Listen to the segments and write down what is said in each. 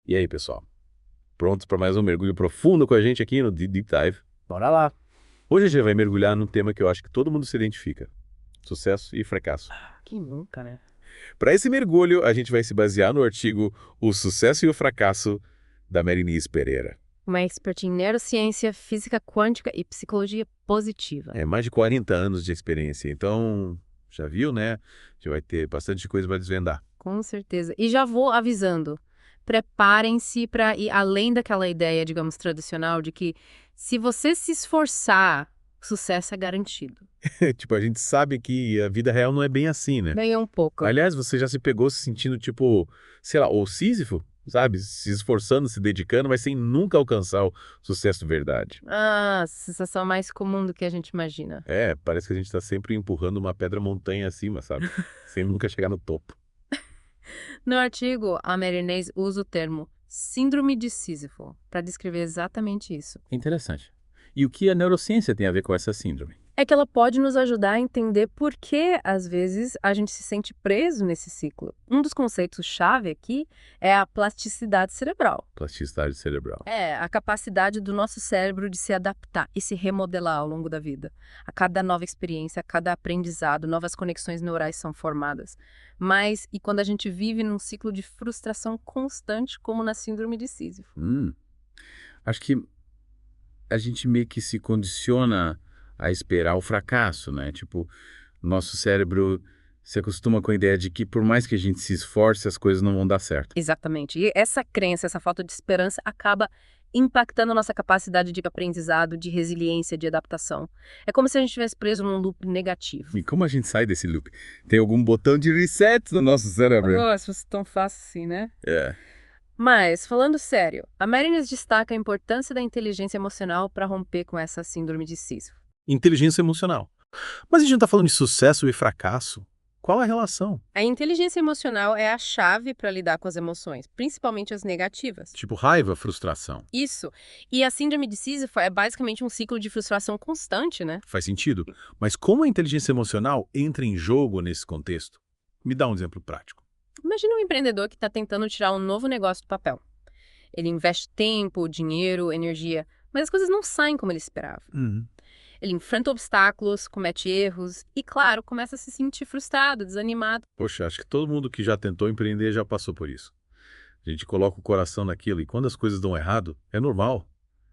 E aí, pessoal? Prontos para mais um mergulho profundo com a gente aqui no Deep Dive? Bora lá. Hoje a gente vai mergulhar num tema que eu acho que todo mundo se identifica: sucesso e fracasso. Quem nunca, né? Para esse mergulho, a gente vai se basear no artigo O Sucesso e o Fracasso, da Marinice Pereira. Uma expert em neurociência, física quântica e psicologia positiva. É mais de 40 anos de experiência, então já viu, né? Já vai ter bastante coisa para desvendar. Com certeza. E já vou avisando. Preparem-se para ir além daquela ideia, digamos, tradicional de que se você se esforçar, sucesso é garantido. Tipo, a gente sabe que a vida real não é bem assim, né? Nem um pouco. Aliás, você já se pegou se sentindo tipo, sei lá, o Sísifo, sabe? Se esforçando, se dedicando, mas sem nunca alcançar o sucesso de verdade. Ah, sensação mais comum do que a gente imagina. É, parece que a gente tá sempre empurrando uma pedra montanha acima, sabe? Sem nunca chegar no topo. No artigo, a Marinês usa o termo síndrome de Sísifo para descrever exatamente isso. Interessante. E o que a neurociência tem a ver com essa síndrome? É que ela pode nos ajudar a entender por que, às vezes, a gente se sente preso nesse ciclo. Um dos conceitos-chave aqui é a plasticidade cerebral. Plasticidade cerebral. É, a capacidade do nosso cérebro de se adaptar e se remodelar ao longo da vida. A cada nova experiência, a cada aprendizado, novas conexões neurais são formadas. Mas, e quando a gente vive num ciclo de frustração constante, como na síndrome de Sísifo? Acho que a gente meio que se condiciona a esperar o fracasso, né? Tipo, nosso cérebro se acostuma com a ideia de que por mais que a gente se esforce, as coisas não vão dar certo. Exatamente. E essa crença, essa falta de esperança acaba impactando a nossa capacidade de aprendizado, de resiliência, de adaptação. É como se a gente estivesse preso num loop negativo. E como a gente sai desse loop? Tem algum botão de reset no nosso cérebro? Oh, se fosse tão fácil assim, né? É. Mas, falando sério, a Marines destaca a importância da inteligência emocional para romper com essa síndrome de Sísifo. Inteligência emocional. Mas a gente não tá falando de sucesso e fracasso. Qual a relação? A inteligência emocional é a chave para lidar com as emoções, principalmente as negativas. Tipo raiva, frustração. Isso. E a síndrome de Sísifo é basicamente um ciclo de frustração constante, né? Faz sentido. Mas como a inteligência emocional entra em jogo nesse contexto? Me dá um exemplo prático. Imagina um empreendedor que está tentando tirar um novo negócio do papel. Ele investe tempo, dinheiro, energia, mas as coisas não saem como ele esperava. Ele enfrenta obstáculos, comete erros e, claro, começa a se sentir frustrado, desanimado. Poxa, acho que todo mundo que já tentou empreender já passou por isso. A gente coloca o coração naquilo e quando as coisas dão errado, é normal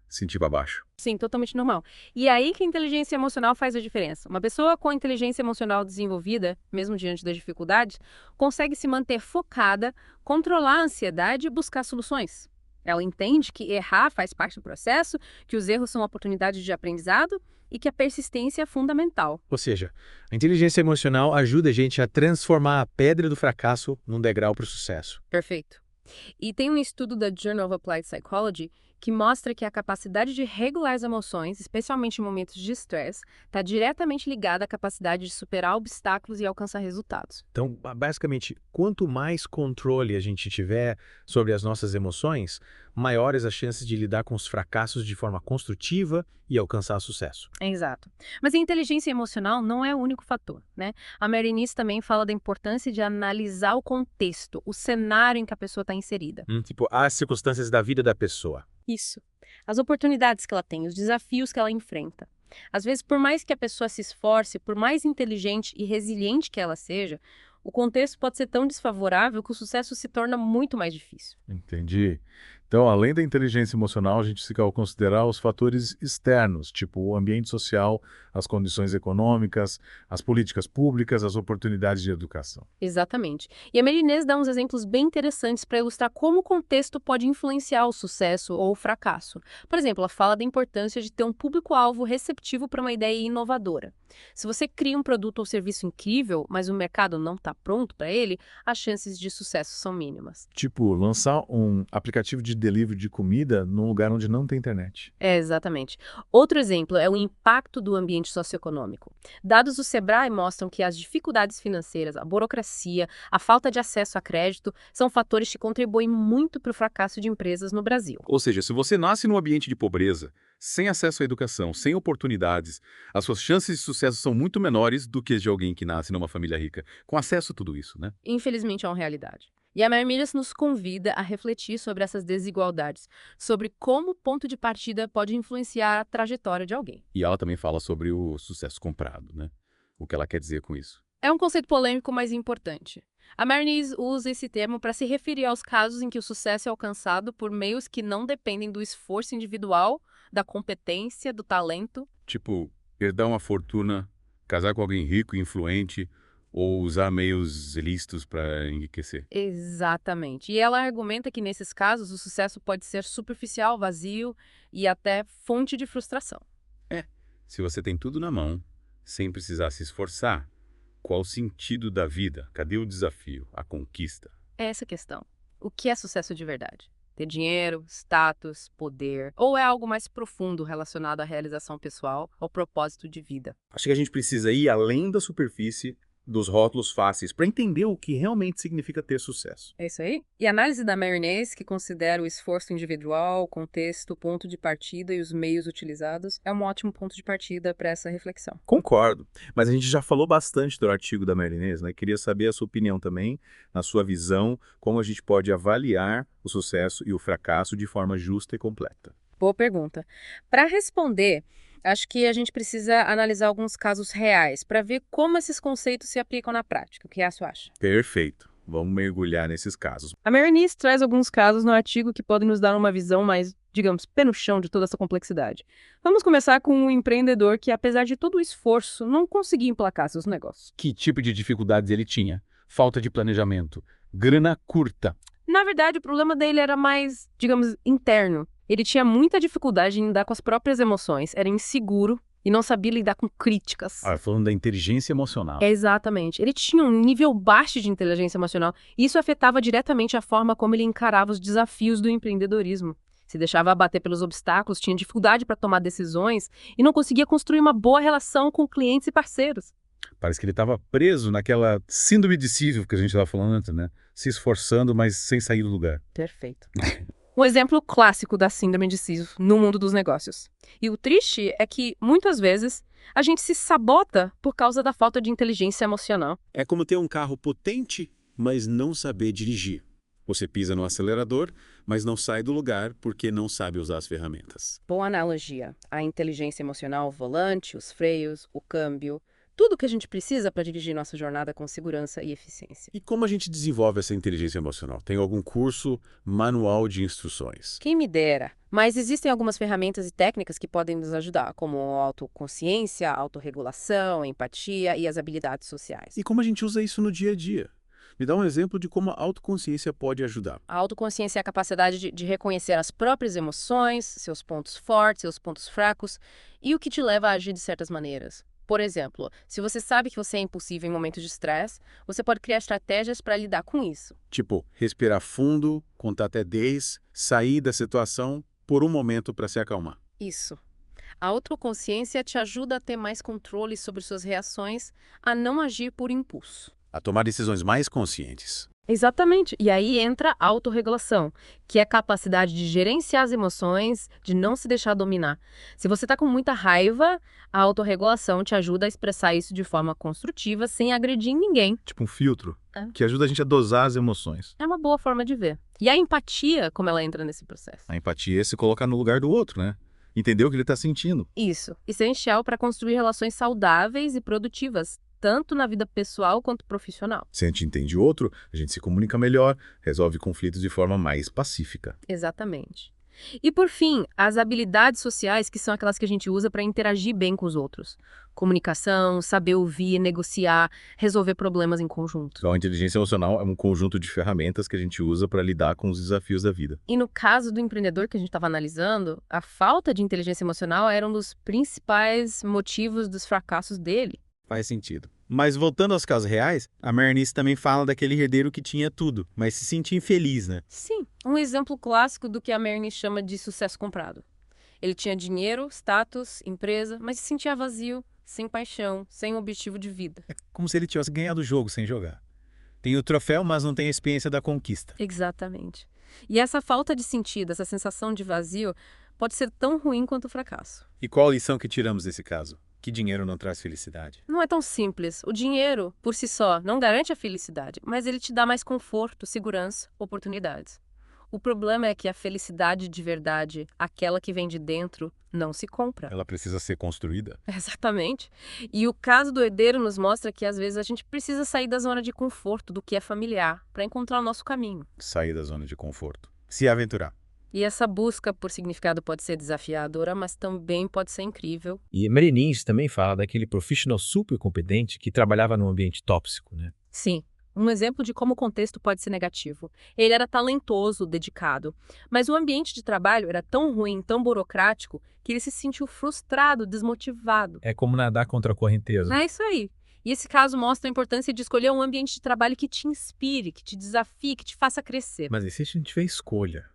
sentir para baixo. Sim, totalmente normal. E é aí que a inteligência emocional faz a diferença. Uma pessoa com a inteligência emocional desenvolvida, mesmo diante das dificuldades, consegue se manter focada, controlar a ansiedade e buscar soluções. Ela entende que errar faz parte do processo, que os erros são oportunidades de aprendizado e que a persistência é fundamental. Ou seja, a inteligência emocional ajuda a gente a transformar a pedra do fracasso num degrau para o sucesso. Perfeito. E tem um estudo da Journal of Applied Psychology que mostra que a capacidade de regular as emoções, especialmente em momentos de estresse, está diretamente ligada à capacidade de superar obstáculos e alcançar resultados. Então, basicamente, quanto mais controle a gente tiver sobre as nossas emoções, maiores as chances de lidar com os fracassos de forma construtiva e alcançar sucesso. Exato. Mas a inteligência emocional não é o único fator, né? A Marinice também fala da importância de analisar o contexto, o cenário em que a pessoa está inserida. Tipo, as circunstâncias da vida da pessoa. Isso. As oportunidades que ela tem, os desafios que ela enfrenta. Às vezes, por mais que a pessoa se esforce, por mais inteligente e resiliente que ela seja, o contexto pode ser tão desfavorável que o sucesso se torna muito mais difícil. Entendi. Então, além da inteligência emocional, a gente fica ao considerar os fatores externos, tipo o ambiente social, as condições econômicas, as políticas públicas, as oportunidades de educação. Exatamente. E a Marinês dá uns exemplos bem interessantes para ilustrar como o contexto pode influenciar o sucesso ou o fracasso. Por exemplo, ela fala da importância de ter um público-alvo receptivo para uma ideia inovadora. Se você cria um produto ou serviço incrível, mas o mercado não está pronto para ele, as chances de sucesso são mínimas. Tipo, lançar um aplicativo de delivery de comida num lugar onde não tem internet. É, exatamente. Outro exemplo é o impacto do ambiente socioeconômico. Dados do Sebrae mostram que as dificuldades financeiras, a burocracia, a falta de acesso a crédito são fatores que contribuem muito para o fracasso de empresas no Brasil. Ou seja, se você nasce num ambiente de pobreza, sem acesso à educação, sem oportunidades, as suas chances de sucesso são muito menores do que as de alguém que nasce numa família rica, com acesso a tudo isso, né? Infelizmente é uma realidade. E a Mary nos convida a refletir sobre essas desigualdades, sobre como o ponto de partida pode influenciar a trajetória de alguém. E ela também fala sobre o sucesso comprado, né? O que ela quer dizer com isso. É um conceito polêmico, mas importante. A Mary usa esse termo para se referir aos casos em que o sucesso é alcançado por meios que não dependem do esforço individual, da competência, do talento. Tipo, herdar uma fortuna, casar com alguém rico e influente, ou usar meios ilícitos para enriquecer. Exatamente. E ela argumenta que, nesses casos, o sucesso pode ser superficial, vazio e até fonte de frustração. Se você tem tudo na mão, sem precisar se esforçar, qual o sentido da vida? Cadê o desafio, a conquista? É essa a questão. O que é sucesso de verdade? Ter dinheiro, status, poder? Ou é algo mais profundo relacionado à realização pessoal, ao propósito de vida? Acho que a gente precisa ir além da superfície dos rótulos fáceis para entender o que realmente significa ter sucesso. É isso aí? E a análise da Mary, que considera o esforço individual, o contexto, o ponto de partida e os meios utilizados, é um ótimo ponto de partida para essa reflexão. Concordo, mas a gente já falou bastante do artigo da Mary Inês, né? Queria saber a sua opinião também, na sua visão, como a gente pode avaliar o sucesso e o fracasso de forma justa e completa. Boa pergunta. Para responder, acho que a gente precisa analisar alguns casos reais para ver como esses conceitos se aplicam na prática. O que a senhora acha? Perfeito. Vamos mergulhar nesses casos. A Mary traz alguns casos no artigo que podem nos dar uma visão mais, digamos, pé no chão de toda essa complexidade. Vamos começar com um empreendedor que, apesar de todo o esforço, não conseguia emplacar seus negócios. Que tipo de dificuldades ele tinha? Falta de planejamento, grana curta. Na verdade, o problema dele era mais, digamos, interno. Ele tinha muita dificuldade em lidar com as próprias emoções, era inseguro e não sabia lidar com críticas. Falando da inteligência emocional. Exatamente. Ele tinha um nível baixo de inteligência emocional e isso afetava diretamente a forma como ele encarava os desafios do empreendedorismo. Se deixava abater pelos obstáculos, tinha dificuldade para tomar decisões e não conseguia construir uma boa relação com clientes e parceiros. Parece que ele estava preso naquela síndrome de Sísifo que a gente estava falando antes, né? Se esforçando, mas sem sair do lugar. Perfeito. Um exemplo clássico da síndrome de Sísifo no mundo dos negócios. E o triste é que, muitas vezes, a gente se sabota por causa da falta de inteligência emocional. É como ter um carro potente, mas não saber dirigir. Você pisa no acelerador, mas não sai do lugar porque não sabe usar as ferramentas. Boa analogia. A inteligência emocional, o volante, os freios, o câmbio, tudo o que a gente precisa para dirigir nossa jornada com segurança e eficiência. E como a gente desenvolve essa inteligência emocional? Tem algum curso, manual de instruções? Quem me dera. Mas existem algumas ferramentas e técnicas que podem nos ajudar, como a autoconsciência, a autorregulação, a empatia e as habilidades sociais. E como a gente usa isso no dia a dia? Me dá um exemplo de como a autoconsciência pode ajudar. A autoconsciência é a capacidade de reconhecer as próprias emoções, seus pontos fortes, seus pontos fracos e o que te leva a agir de certas maneiras. Por exemplo, se você sabe que você é impulsivo em momentos de estresse, você pode criar estratégias para lidar com isso. Tipo, respirar fundo, contar até 10, sair da situação por um momento para se acalmar. Isso. A autoconsciência te ajuda a ter mais controle sobre suas reações, a não agir por impulso. A tomar decisões mais conscientes. Exatamente. E aí entra a autorregulação, que é a capacidade de gerenciar as emoções, de não se deixar dominar. Se você está com muita raiva, a autorregulação te ajuda a expressar isso de forma construtiva, sem agredir ninguém. Tipo um filtro É. que ajuda a gente a dosar as emoções. É uma boa forma de ver. E a empatia, como ela entra nesse processo. A empatia é se colocar no lugar do outro, né? Entender o que ele está sentindo. Isso. Essencial para construir relações saudáveis e produtivas, tanto na vida pessoal quanto profissional. Se a gente entende o outro, a gente se comunica melhor, resolve conflitos de forma mais pacífica. Exatamente. E, por fim, as habilidades sociais, que são aquelas que a gente usa para interagir bem com os outros. Comunicação, saber ouvir, negociar, resolver problemas em conjunto. Então, a inteligência emocional é um conjunto de ferramentas que a gente usa para lidar com os desafios da vida. E no caso do empreendedor que a gente estava analisando, a falta de inteligência emocional era um dos principais motivos dos fracassos dele. Faz sentido. Mas voltando aos casos reais, a Mary também fala daquele herdeiro que tinha tudo, mas se sentia infeliz, né? Sim, um exemplo clássico do que a Mary chama de sucesso comprado. Ele tinha dinheiro, status, empresa, mas se sentia vazio, sem paixão, sem objetivo de vida. É como se ele tivesse ganhado o jogo sem jogar. Tem o troféu, mas não tem a experiência da conquista. Exatamente. E essa falta de sentido, essa sensação de vazio, pode ser tão ruim quanto o fracasso. E qual a lição que tiramos desse caso? que dinheiro não traz felicidade? Não é tão simples. O dinheiro, por si só, não garante a felicidade, mas ele te dá mais conforto, segurança, oportunidades. O problema é que a felicidade de verdade, aquela que vem de dentro, não se compra. Ela precisa ser construída? Exatamente. E o caso do herdeiro nos mostra que, às vezes, a gente precisa sair da zona de conforto, do que é familiar, para encontrar o nosso caminho. Sair da zona de conforto. Se aventurar. E essa busca por significado pode ser desafiadora, mas também pode ser incrível. E Marines também fala daquele profissional super competente que trabalhava num ambiente tóxico, né? Sim, um exemplo de como o contexto pode ser negativo. Ele era talentoso, dedicado, mas o ambiente de trabalho era tão ruim, tão burocrático, que ele se sentiu frustrado, desmotivado. É como nadar contra a correnteza. É isso aí. E esse caso mostra a importância de escolher um ambiente de trabalho que te inspire, que te desafie, que te faça crescer. Mas e se a gente tiver escolha?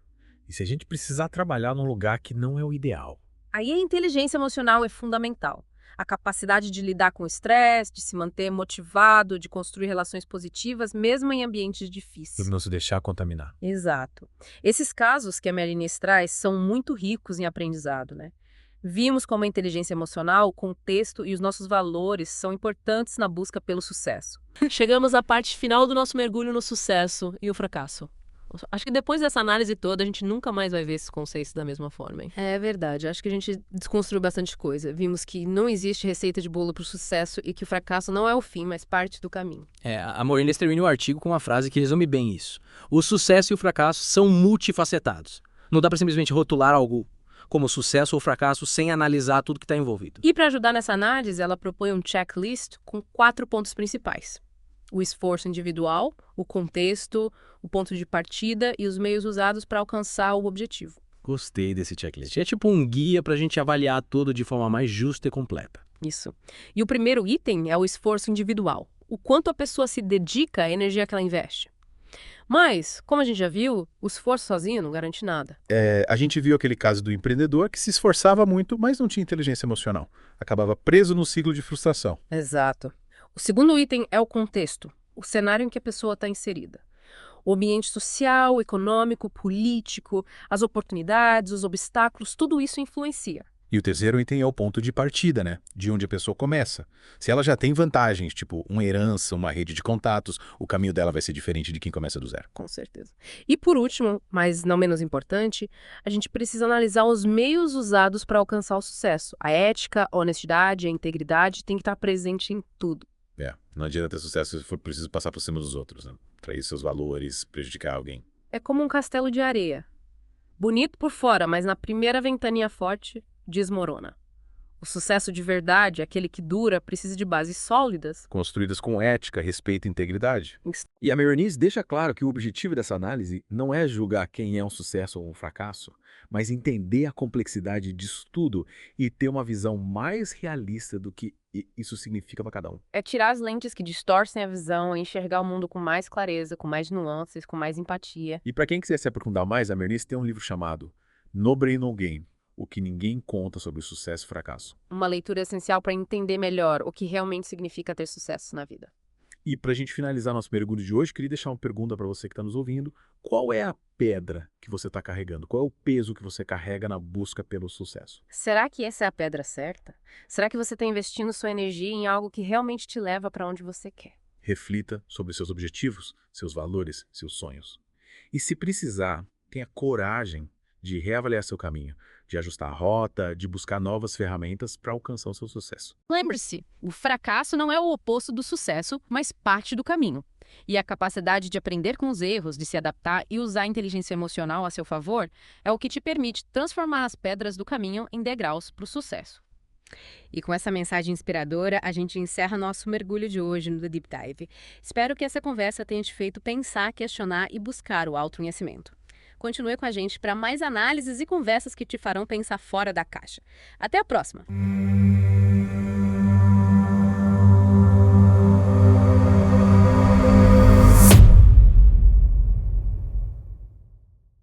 E se a gente precisar trabalhar num lugar que não é o ideal? Aí a inteligência emocional é fundamental. A capacidade de lidar com o estresse, de se manter motivado, de construir relações positivas, mesmo em ambientes difíceis. Por não se deixar contaminar. Exato. Esses casos que a Marines traz são muito ricos em aprendizado, né? Vimos como a inteligência emocional, o contexto e os nossos valores são importantes na busca pelo sucesso. Chegamos à parte final do nosso mergulho no sucesso e o fracasso. Acho que depois dessa análise toda, a gente nunca mais vai ver esses conceitos da mesma forma, hein? É verdade, acho que a gente desconstruiu bastante coisa. Vimos que não existe receita de bolo para o sucesso e que o fracasso não é o fim, mas parte do caminho. A Marines termina o artigo com uma frase que resume bem isso. O sucesso e o fracasso são multifacetados. Não dá para simplesmente rotular algo como sucesso ou fracasso sem analisar tudo que está envolvido. E para ajudar nessa análise, ela propõe um checklist com 4 pontos principais: o esforço individual, o contexto, o ponto de partida e os meios usados para alcançar o objetivo. Gostei desse checklist. É tipo um guia para a gente avaliar tudo de forma mais justa e completa. Isso. E o primeiro item é o esforço individual. O quanto a pessoa se dedica à energia que ela investe. Mas, como a gente já viu, o esforço sozinho não garante nada. A gente viu aquele caso do empreendedor que se esforçava muito, mas não tinha inteligência emocional. Acabava preso no ciclo de frustração. Exato. O segundo item é o contexto, o cenário em que a pessoa está inserida. O ambiente social, econômico, político, as oportunidades, os obstáculos, tudo isso influencia. E o terceiro item é o ponto de partida, né? De onde a pessoa começa. Se ela já tem vantagens, tipo uma herança, uma rede de contatos, o caminho dela vai ser diferente de quem começa do zero. Com certeza. E por último, mas não menos importante, a gente precisa analisar os meios usados para alcançar o sucesso. A ética, a honestidade, a integridade tem que estar presente em tudo. Não adianta ter sucesso se for preciso passar por cima dos outros, né? Trair seus valores, prejudicar alguém. É como um castelo de areia. Bonito por fora, mas na primeira ventania forte, desmorona. O sucesso de verdade, aquele que dura, precisa de bases sólidas. Construídas com ética, respeito e integridade. E a Marines deixa claro que o objetivo dessa análise não é julgar quem é um sucesso ou um fracasso, mas entender a complexidade disso tudo e ter uma visão mais realista do que isso significa para cada um. É tirar as lentes que distorcem a visão e enxergar o mundo com mais clareza, com mais nuances, com mais empatia. E para quem quiser se aprofundar mais, a Marines tem um livro chamado No Brain No Game. O que ninguém conta sobre o sucesso e fracasso. Uma leitura essencial para entender melhor o que realmente significa ter sucesso na vida. E para a gente finalizar nosso mergulho de hoje, queria deixar uma pergunta para você que está nos ouvindo. Qual é a pedra que você está carregando? Qual é o peso que você carrega na busca pelo sucesso? Será que essa é a pedra certa? Será que você está investindo sua energia em algo que realmente te leva para onde você quer? Reflita sobre seus objetivos, seus valores, seus sonhos. E se precisar, tenha coragem de reavaliar seu caminho, de ajustar a rota, de buscar novas ferramentas para alcançar o seu sucesso. Lembre-se, o fracasso não é o oposto do sucesso, mas parte do caminho. E a capacidade de aprender com os erros, de se adaptar e usar a inteligência emocional a seu favor é o que te permite transformar as pedras do caminho em degraus para o sucesso. E com essa mensagem inspiradora, a gente encerra nosso mergulho de hoje no The Deep Dive. Espero que essa conversa tenha te feito pensar, questionar e buscar o autoconhecimento. Continue com a gente para mais análises e conversas que te farão pensar fora da caixa. Até a próxima!